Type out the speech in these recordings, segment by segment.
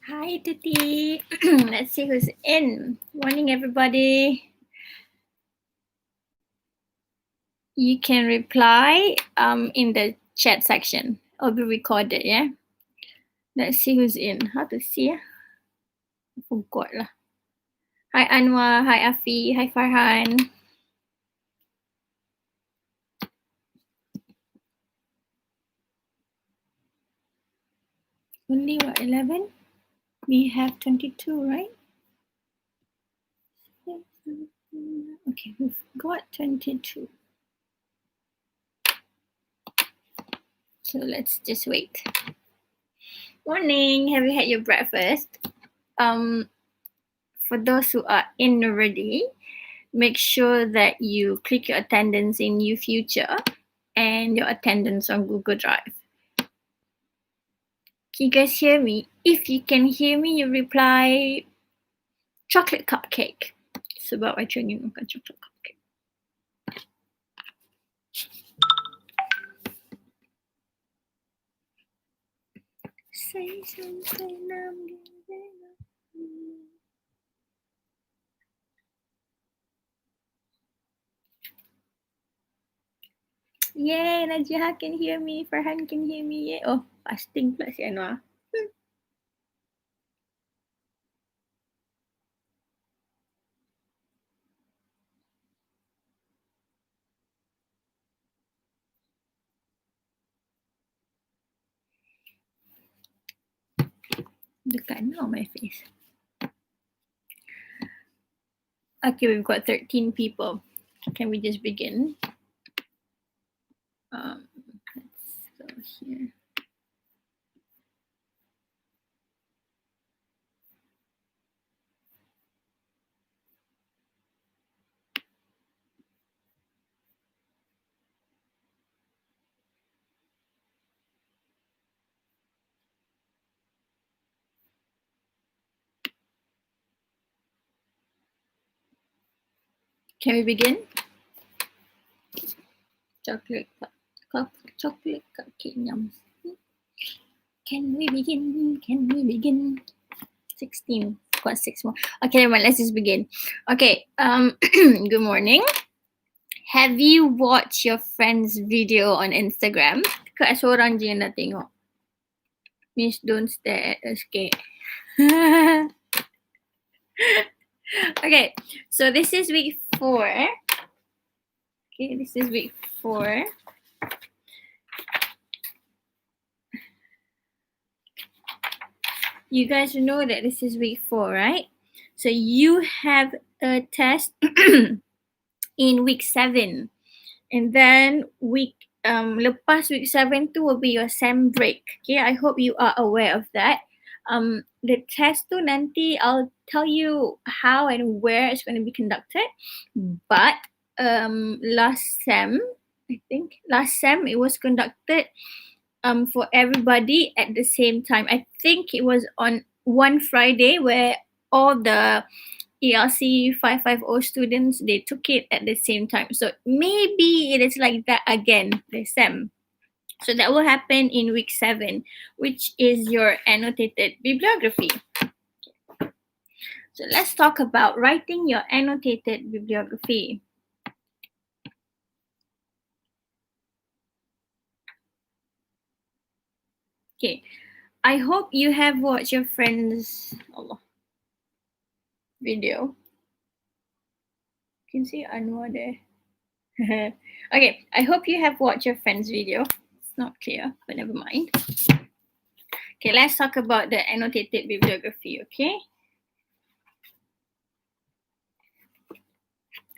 Hi, Tuti. Let's see who's in. Morning, everybody. You can reply in the chat section. It'll be recorded, yeah? Let's see who's in. How to see? I forgot lah. Hi, Anwar. Hi, Afi. Hi, Farhan. Only what, 11? We have 22, right? Okay, we've got 22. So let's just wait. Morning. Have you had your breakfast? For those who are in already, make sure that you click your attendance in New Future and your attendance on Google Drive. Can you guys hear me? If you can hear me, you reply chocolate cupcake. Sebab I ingin makan chocolate cupcake. Say something, I'm giving up. Yay, Najah can hear me. Farhan can hear me. Yay. Oh, fasting pula si Anwar. Dekat now my face. Okay, we've got 13 people. Can we just begin? Let's go here. Can we begin? Chocolate cupcake yum. Can we begin? Can we begin? 16. Got 6 more. Okay, never mind. Let's just begin. Okay. Good morning. Have you watched your friend's video on Instagram? Kat seorang je yang dah tengok. Miss, don't stare at us, okay? Okay, so this is week 4. Okay, this is week 4. You guys know that this is week 4, right? So you have a test in week 7. And then lepas week 7 tu will be your sem break. Okay, I hope you are aware of that. The test tu nanti I'll tell you how and where it's going to be conducted. But last sem it was conducted for everybody at the same time. I think it was on one Friday where all the ELC 550 students, they took it at the same time. So maybe it is like that again, the SEM. So that will happen in week 7, which is your annotated bibliography. So let's talk about writing your annotated bibliography. Okay, I hope you have watched your friend's video. You can see Anwar there. Okay, I hope you have watched your friend's video. It's not clear, but never mind. Okay, let's talk about the annotated bibliography, okay?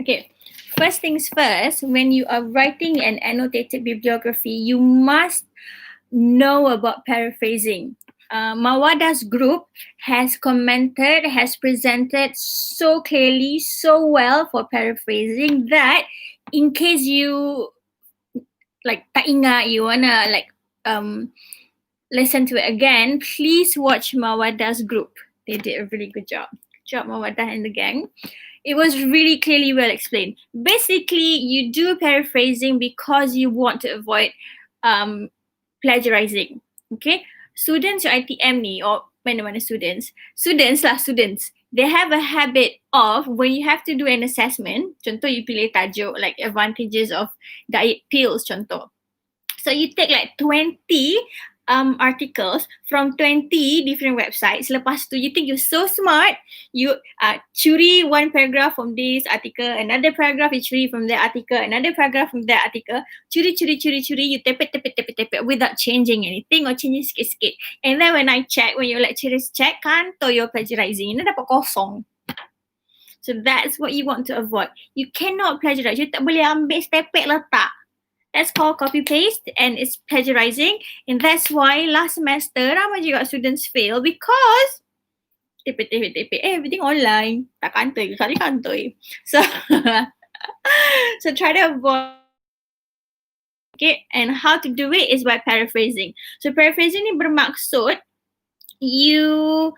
Okay, first things first, when you are writing an annotated bibliography, you must know about paraphrasing. Mawada's group has commented, has presented so clearly, so well for paraphrasing that in case you like tak ingat, you wanna like listen to it again, please watch Mawada's group. They did a really good job. Good job, Mawada and the gang. It was really clearly well explained. Basically, you do paraphrasing because you want to avoid plagiarizing. Okay, students your ITM ni, or mana-mana students. Students. They have a habit of when you have to do an assessment, contoh you pilih tajuk like advantages of diet pills contoh. So you take like 20 articles from 20 different websites. Lepas tu, you think you're so smart, you curi one paragraph from this article, another paragraph you curi from that article, another paragraph from that article, curi, you tepet without changing anything or changing sikit-sikit. And then when your lecturers check, kantor you're plagiarizing, ini dapat kosong. So that's what you want to avoid. You cannot plagiarize. You tak boleh ambil stepek letak. That's called copy paste and it's plagiarizing, and that's why last semester ramai juga students fail because everything online. Tak kantoi, kali kantoi. So so try to avoid. Okay, and how to do it is by paraphrasing. So paraphrasing ni bermaksud you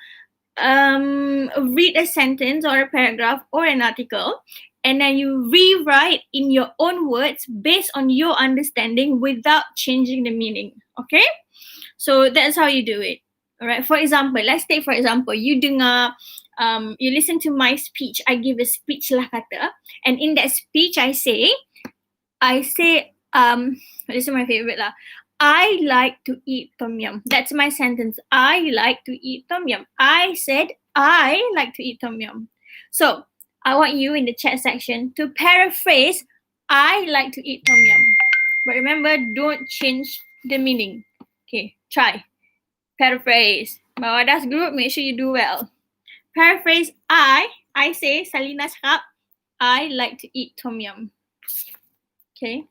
read a sentence or a paragraph or an article, and then you rewrite in your own words based on your understanding without changing the meaning. Okay? So that's how you do it. All right. For example, let's take for example, you dengar, you listen to my speech. I give a speech lah kata, and in that speech I say, this is my favorite lah. I like to eat tom yum. That's my sentence. I like to eat tom yum. I said I like to eat tom yum. So I want you in the chat section to paraphrase I like to eat tom yum. But remember, don't change the meaning. Okay, try. Paraphrase. Mawada's group, make sure you do well. Paraphrase I say, Salina cakap, I like to eat tom yum. Okay.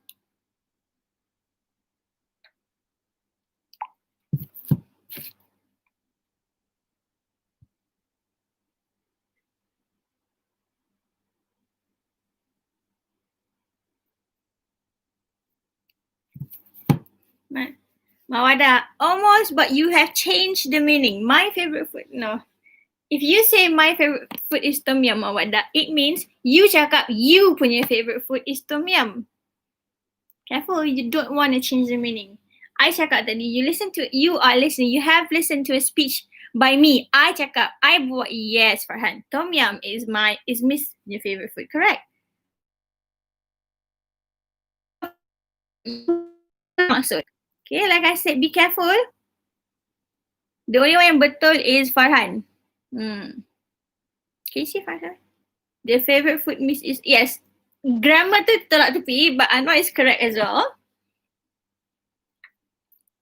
Mawada, almost, but you have changed the meaning. My favorite food, no. If you say my favorite food is tom yum, Mawada, it means you cakap you punya favorite food is tom yum. Careful, you don't want to change the meaning. I cakap tadi, you are listening, you have listened to a speech by me. I cakap, I buat, yes, Farhan, tom yum is Miss your favorite food, correct? Maksud. Okay, like I said, be careful. The only one yang betul is Farhan. Can you see Farhan? The favorite food miss is, yes. Grammar tu tolak tepi, but Anwar is correct as well.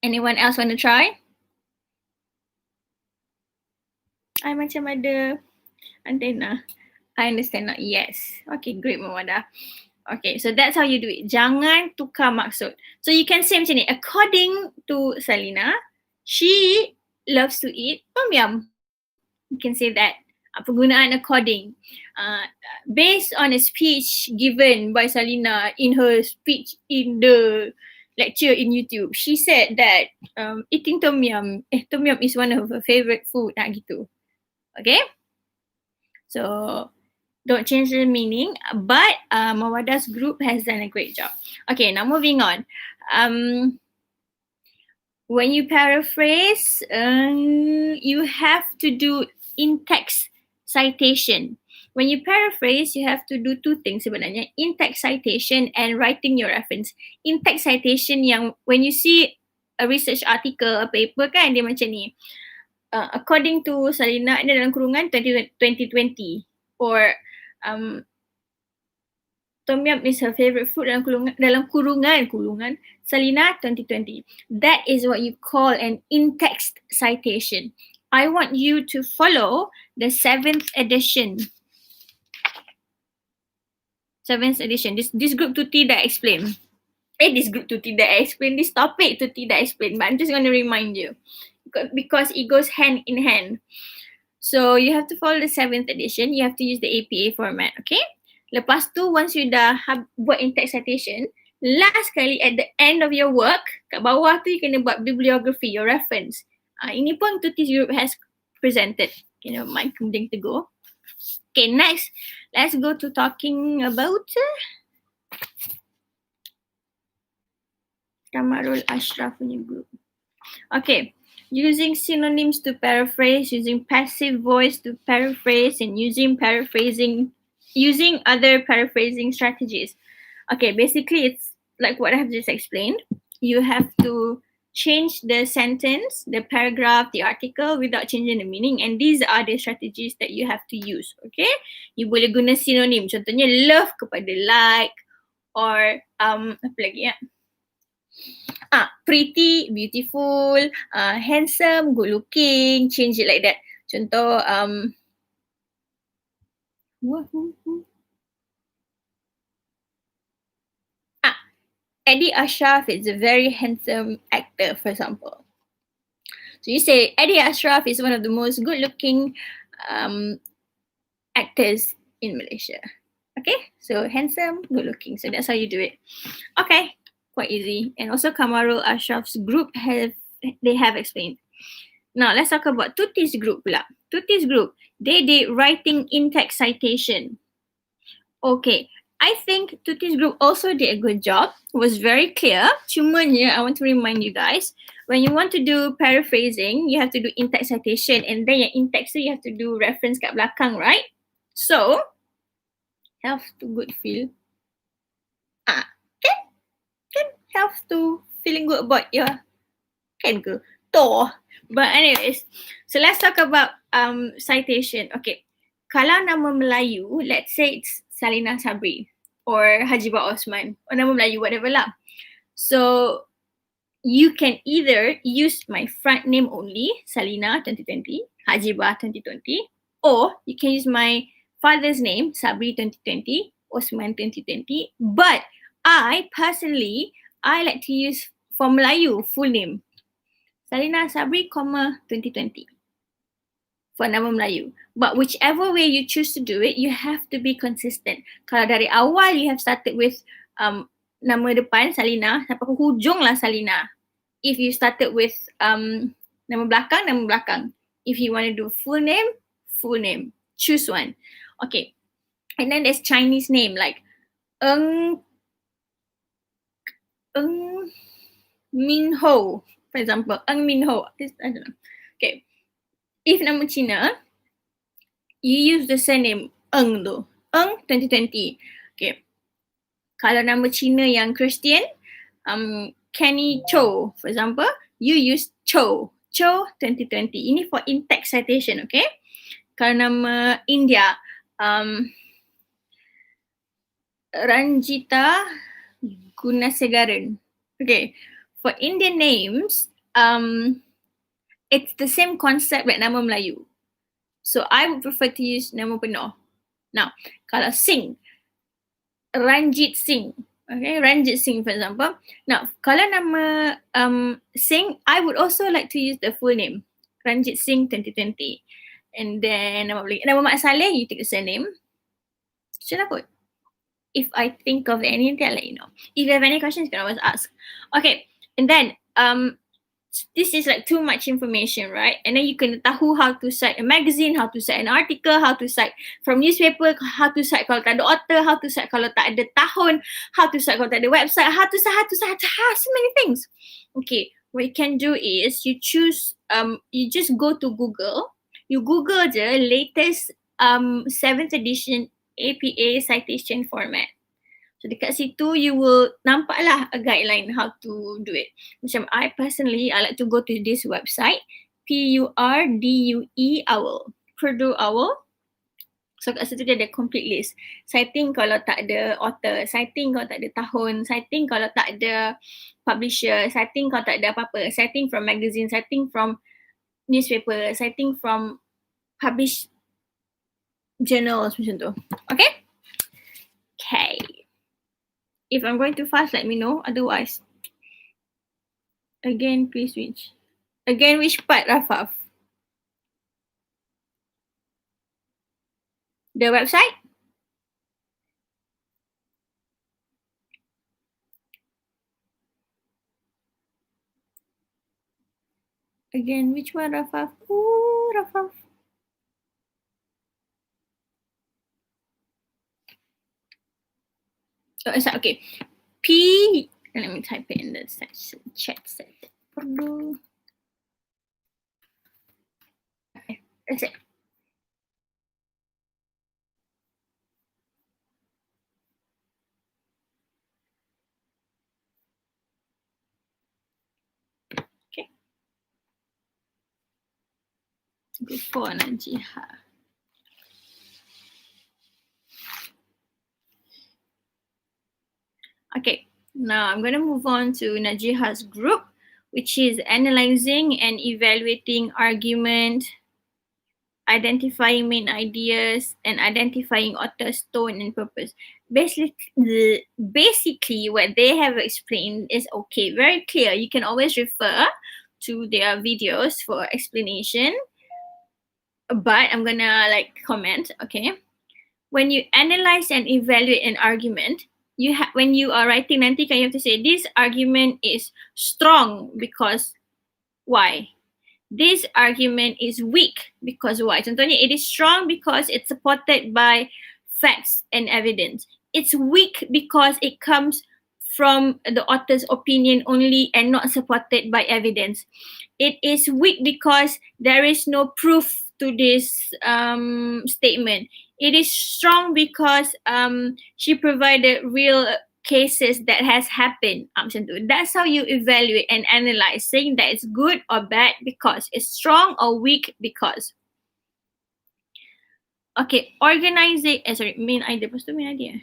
Anyone else want to try? I macam ada antenna. I understand now. Yes. Okay, great Mawada. Okay, so that's how you do it. Jangan tukar maksud. So you can say macam ni, according to Salina, she loves to eat tom yum. You can say that. Penggunaan according. Based on a speech given by Salina in her speech in the lecture in YouTube, she said that eating tom yum is one of her favorite food. Gitu. Okay? So don't change the meaning, but Mawada's group has done a great job. Okay, now moving on. When you paraphrase, you have to do in-text citation. When you paraphrase, you have to do two things sebenarnya, in-text citation and writing your reference. In-text citation yang when you see a research article, a paper kan, dia macam ni. According to Salina, ini dalam kurungan 2020. Or tom yum is her favorite food dalam kurungan Salina 2020. That is what you call an in-text citation. I want you to follow the 7th edition. 7th edition. This group tu tidak explain. This group tu tidak explain. This topic tu tidak explain. But I'm just going to remind you. Because it goes hand in hand. So you have to follow the 7th edition. You have to use the APA format. Okay? Lepas tu, once you dah buat in-text citation, last kali at the end of your work, kat bawah tu you kena buat bibliography, your reference. Ini pun Tuti's group has presented. You know, my kemudian to go. Okay, next, let's go to talking about Tamarul Ashraf punya group. Okay, using synonyms to paraphrase, using passive voice to paraphrase, and using other paraphrasing strategies. Okay, basically it's like what I have just explained. You have to change the sentence, the paragraph, the article without changing the meaning, and these are the strategies that you have to use. Okay, you boleh guna synonym, contohnya love kepada like, or apa lagi ya? Pretty, beautiful, handsome, good looking, change it like that. Contoh Eddie Ashraf is a very handsome actor, for example. So you say Eddie Ashraf is one of the most good-looking actors in Malaysia. Okay, so handsome, good-looking. So that's how you do it. Okay, quite easy. And also Kamarul Ashraf's group have explained. Now let's talk about Tuti's group pula. Tuti's group, they did writing in text citation. Okay, I think Tuti's group also did a good job. It was very clear. Cumanya, I want to remind you guys, when you want to do paraphrasing, you have to do in-text citation, and then your in-text you have to do reference kat belakang, right? So, have to good feel. Can have to feeling good about your can ke? Toh. But anyways, so let's talk about citation. Okay, kalau nama Melayu, let's say it's Salina Sabri or Hajiba Osman or nama Melayu, whatever lah. So you can either use my front name only, Salina 2020, Hajiba 2020, or you can use my father's name, Sabri 2020, Osman 2020. But I personally, I like to use for Melayu full name, Salina Sabri, 2020 for nama Melayu. But whichever way you choose to do it, you have to be consistent. Kalau dari awal you have started with nama depan Salina, sampai ke hujung lah Salina. If you started with nama belakang. If you want to do full name. Choose one. Okay. And then there's Chinese name like Ng Min Ho, for example. Ng Min Ho. I don't know. Okay. If nama Cina, you use the surname Ng tu. Ng 2020. Okay. Kalau nama Cina yang Christian, Kenny Cho, for example, you use Cho 2020. Ini for in-text citation, okay? Kalau nama India, Ranjita Gunasegaran. Okay, for Indian names, it's the same concept like nama Melayu. So I would prefer to use nama penuh. Now, kalau Singh, Ranjit Singh. Okay, Ranjit Singh for example. Now, kalau nama Singh, I would also like to use the full name, Ranjit Singh 2020. And then nama Mak Saleh, you take the surname. Should I put? If I think of anything, I'll let you know. If you have any questions, you can always ask. Okay, and then this is like too much information, right? And then you can tahu how to cite a magazine, how to cite an article, how to cite from newspaper, how to cite kalau tak ada author, how to cite kalau tak ada tahun, how to cite kalau tak ada website, how to cite, so many things. Okay, what you can do is you choose, you just go to Google, you Google je latest 7th edition APA citation format. So dekat situ you will nampaklah a guideline how to do it. Macam I personally, I like to go to this website, PURDUE Owl, Purdue Owl. So kat situ dia ada complete list. Citing kalau tak ada author, citing kalau tak ada tahun, citing kalau tak ada publisher, citing kalau tak ada apa-apa, citing from magazine, citing from newspaper, citing from published journals macam tu. Okay? Okay. If I'm going too fast, let me know. Otherwise, again, please switch. Again, which part, Rafaf? The website? Again, which one, Rafaf? Ooh, Rafaf. Oh, it's okay. Let me type it in the chat set. That's it. Okay. Before Najiha. Okay. Now I'm going to move on to Najiha's group, which is analyzing and evaluating argument, identifying main ideas, and identifying author's tone and purpose. Basically, what they have explained is okay, very clear. You can always refer to their videos for explanation. But I'm gonna comment, okay? When you analyze and evaluate an argument, when you are writing nanti kan you have to say this argument is strong because why? This argument is weak because why? Contohnya, it is strong because it's supported by facts and evidence. It's weak because it comes from the author's opinion only and not supported by evidence. It is weak because there is no proof to this statement. It is strong because she provided real cases that has happened. That's how you evaluate and analyze, saying that it's good or bad because it's strong or weak because. Okay, organizing. Main idea. Lepas tu main idea.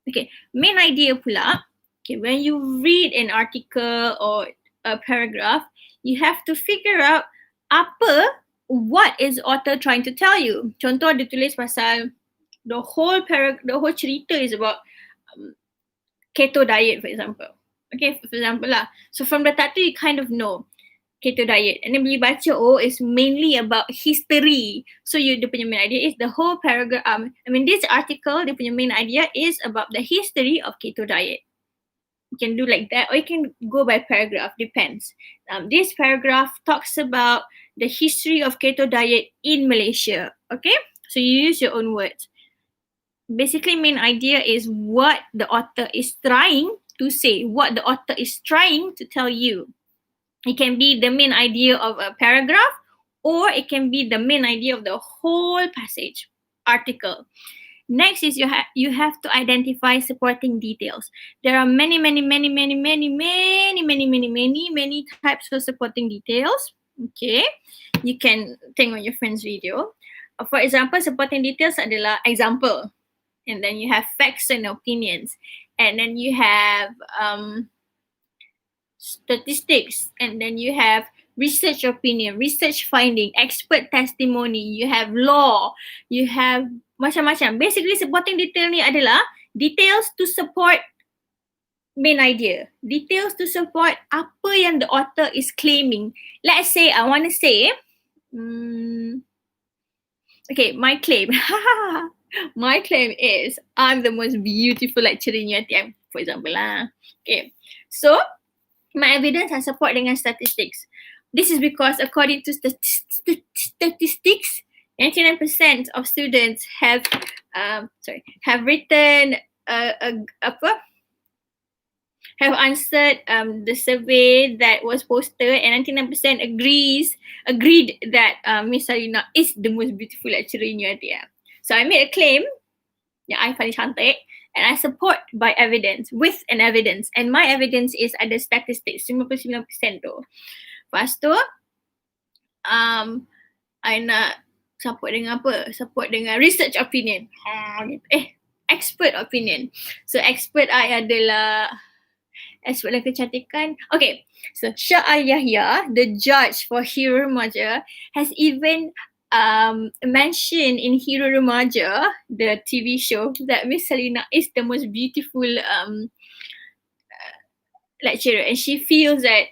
Okay, main idea pula. Okay, when you read an article or a paragraph, you have to figure out what is author trying to tell you. Contoh dia tulis pasal the whole cerita is about keto diet, for example. Okay, for example lah. So from the title, you kind of know keto diet. And then bila you baca, it's mainly about history. So dia punya main idea is the whole paragraph. This article, dia punya main idea is about the history of keto diet. You can do like that, or you can go by paragraph, depends. This paragraph talks about the history of keto diet in Malaysia. Okay, so you use your own words. Basically, main idea is what the author is trying to say, what the author is trying to tell you. It can be the main idea of a paragraph, or it can be the main idea of the whole passage, article. Next is you have to identify supporting details. There are many types of supporting details. Okay, you can tengok your friend's video. For example, supporting details adalah example, and then you have facts and opinions, and then you have statistics, and then you have research opinion, research finding, expert testimony, you have law, you have macam-macam. Basically, supporting detail ni adalah details to support main idea, details to support apa yang the author is claiming. Let's say I want to say, okay, my claim. My claim is I'm the most beautiful lecturer in UiTM, for example lah. Okay, so my evidence I support dengan statistics. This is because according to statistics, 99% of students have written have answered the survey that was posted, and 99% agreed that Miss Sarina is the most beautiful lecturer in UiTM. So I made a claim yang I paling cantik, and I support by evidence, with an evidence. And my evidence is ada statistics, 99% tu. Lepas tu, I nak support dengan apa? Support dengan research opinion. Expert opinion. So expert I adalah expert dalam kecantikan. Okay, so Syah Yahya, the judge for Hero Remaja, has even mentioned in Hero Remaja, the TV show, that Miss Salina is the most beautiful lecturer, and she feels that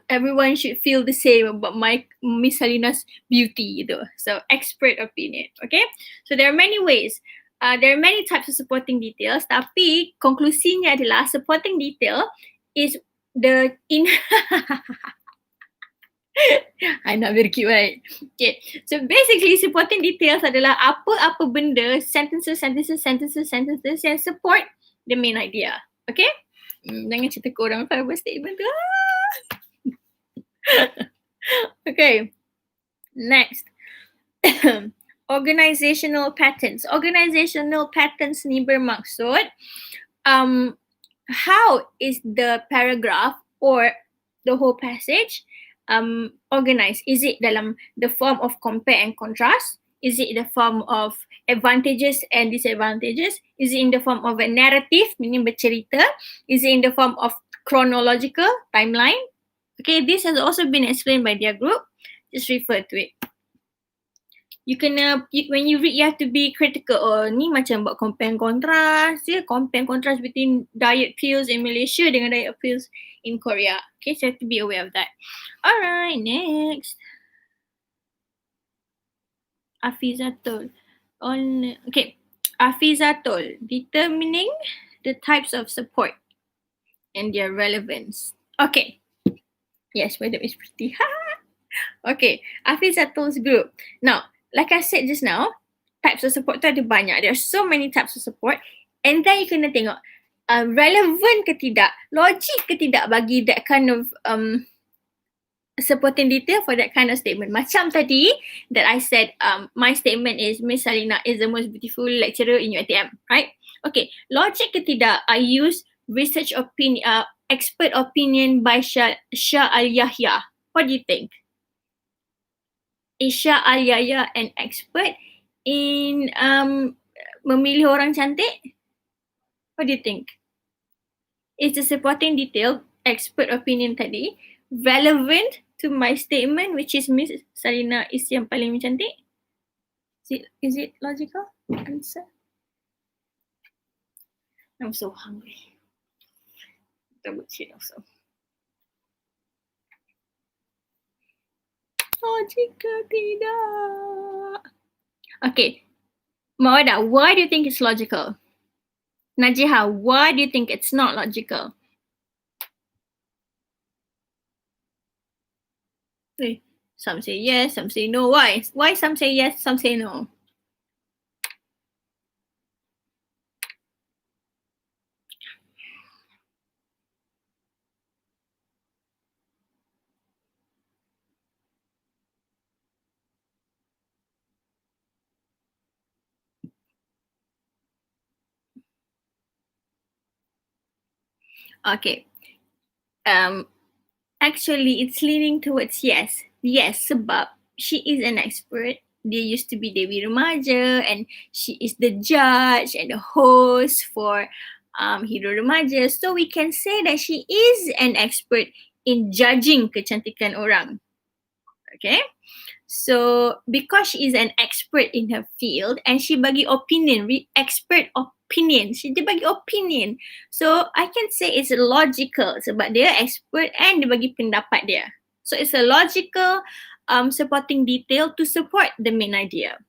everyone should feel the same about Miss Salina's beauty. So expert opinion. Okay, so there are many ways. There are many types of supporting details, tapi konklusinya adalah supporting detail is the I not very cute, right? Okay, so basically supporting details adalah apa-apa benda, sentences yang support the main idea. Okay? Jangan cerita korang fiber statement tu. Okay, next. Organizational patterns. Organizational patterns ni bermaksud um, how is the paragraph or the whole passage organized? Is it dalam the form of compare and contrast? Is it the form of advantages and disadvantages? Is it in the form of a narrative, meaning bercerita? Is it in the form of chronological timeline? Okay, this has also been explained by their group. Just refer to it. When you read, you have to be critical. Oh, ni macam buat compare and contrast. Compare and contrast between diet pills in Malaysia dengan diet pills in Korea. Okay, so you have to be aware of that. Alright, next. Afizatul. Afizatul. Determining the types of support and their relevance. Okay. Yes, madam is pretty. Okay, Afizatul's group. Now, like I said just now, types of support tu ada banyak. There are so many types of support. And then you kena tengok relevant ke tidak, logik ke tidak bagi that kind of supporting detail for that kind of statement. Macam tadi that I said, my statement is Miss Salina is the most beautiful lecturer in UiTM, right? Okay, logik ke tidak I use research opinion, expert opinion by Shah Al-Yahya. What do you think? Isha Al-Yahya an expert in memilih orang cantik? What do you think? Is the supporting detail, expert opinion tadi, relevant to my statement which is Miss Salina is yang paling cantik? Is it logical answer? I'm so hungry. Double check also. Logical tidak. Okay. Mawada, why do you think it's logical? Najiha, why do you think it's not logical? Some say yes, some say no. Why? Why some say yes, some say no? Okay. Actually, it's leaning towards yes. Yes, sebab she is an expert. Dia used to be Dewi Remaja and she is the judge and the host for Hero Remaja. So we can say that she is an expert in judging kecantikan orang. Okay? So because she is an expert in her field and she bagi opinion, expert opinion. Dia bagi opinion. So I can say it's logical sebab dia expert and dia bagi pendapat dia. So it's a logical supporting detail to support the main idea.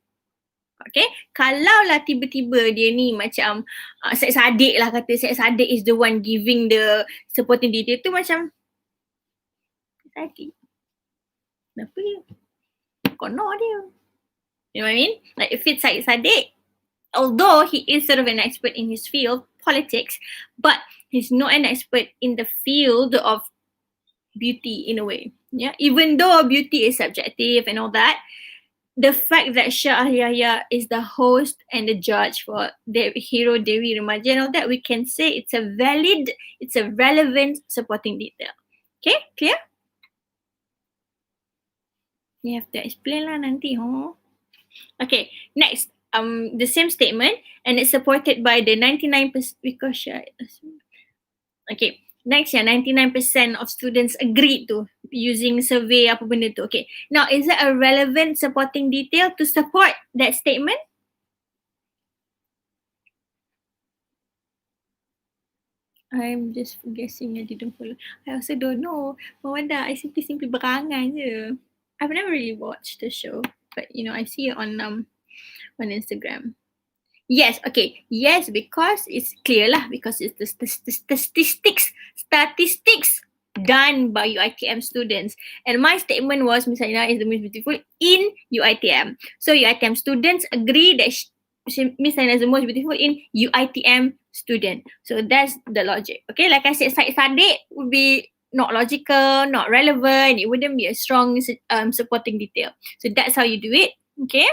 Okay, kalaulah tiba-tiba dia ni macam Syed Saddiq lah kata Syed Saddiq is the one giving the supporting detail tu macam Saddiq. Kenapa dia? Kono dia. You know what I mean? Like if it's Syed Saddiq, although he is sort of an expert in his field, politics, but he's not an expert in the field of beauty in a way. Yeah, even though beauty is subjective and all that, the fact that Shah Yahya is the host and the judge for the Hero Dewi Remaja and all that, we can say it's a relevant supporting detail. Okay, clear? You have to explain lah nanti, huh? Okay, next. The same statement and it's supported by the 99% because okay, next 99% of students agreed to using survey apa benda tu. Okay, now is that a relevant supporting detail to support that statement? I'm just guessing, I didn't follow. I also don't know. Mawanda, I simply berangan je. I've never really watched the show, but you know, I see it on Instagram. Yes, okay. Yes, because it's clear lah, because it's the statistics done by UiTM students. And my statement was Miss Salina is the most beautiful in UiTM. So UiTM students agree that Miss Salina is the most beautiful in UiTM student. So that's the logic. Okay, like I said, Syed Saddiq would be not logical, not relevant. It wouldn't be a strong supporting detail. So that's how you do it. Okay,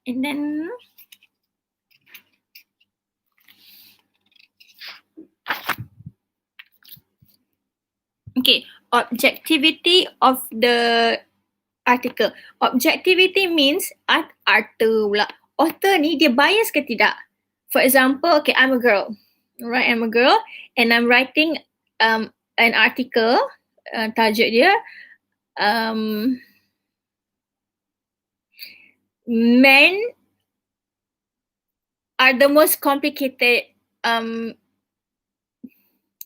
and then okay, objectivity of the article. Objectivity means author pula. Author ni dia bias ke tidak? For example, okay, I'm a girl. Right, I'm a girl and I'm writing an article, tajuk dia men are the most complicated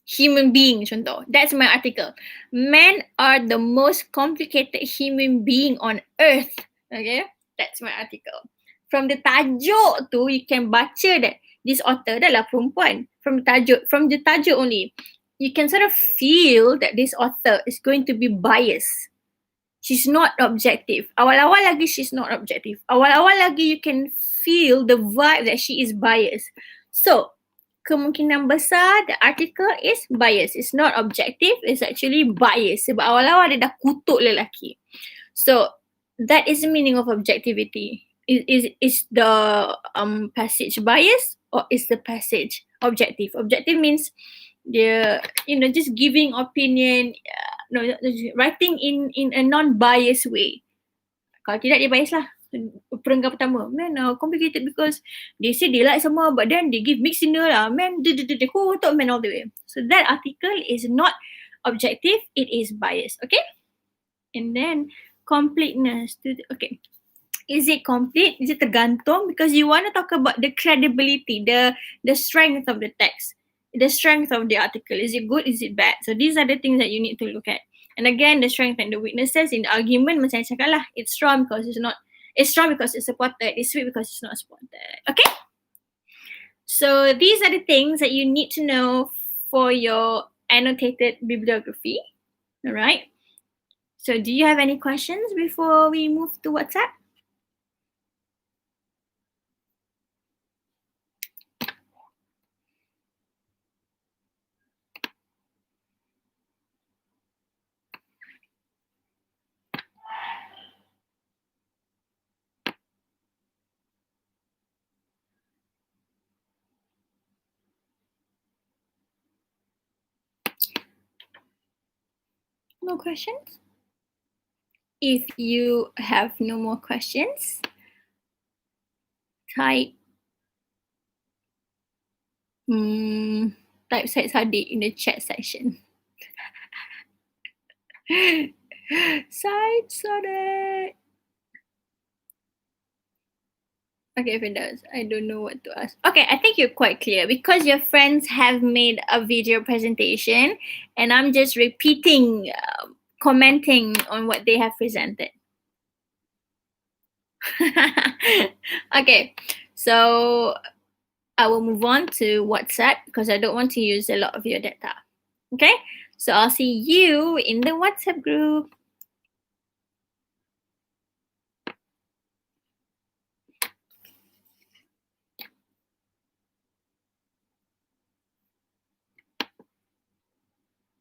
human being, contoh. That's my article. Men are the most complicated human being on earth. Okay, that's my article. From the tajuk tu, you can baca that this author adalah perempuan. From the tajuk only, you can sort of feel that this author is going to be biased. She's not objective. Awal-awal lagi she's not objective. Awal-awal lagi you can feel the vibe that she is biased. So, kemungkinan besar the article is biased. It's not objective, it's actually biased. Sebab awal-awal dia dah kutuk lelaki. So, that is the meaning of objectivity. Is the passage biased or is the passage objective? Objective means dia, just giving opinion, writing in a non-biased way. Kalau tidak, dia bias lah. Perenggan pertama, man, complicated because they say they like semua but then they give mixed signal lah, man, who thought man all the way. So that article is not objective, it is biased. Okay, and then completeness. Okay, is it complete? Is it tergantung? Because you want to talk about the credibility, the strength of the text, the strength of the article. Is it good? Is it bad? So these are the things that you need to look at. And again, the strength and the weaknesses in the argument, macam saya cakap lah, it's strong because it's not. It's strong because it's supported. It's weak because it's not supported. Okay? So these are the things that you need to know for your annotated bibliography. All right? So do you have any questions before we move to WhatsApp? No questions? If you have no more questions, type Syed Sadiq in the chat section. Syed Sadiq. Okay, if it does, I don't know what to ask. Okay, I think you're quite clear because your friends have made a video presentation and I'm just repeating, commenting on what they have presented. Okay, so I will move on to WhatsApp because I don't want to use a lot of your data. Okay, so I'll see you in the WhatsApp group.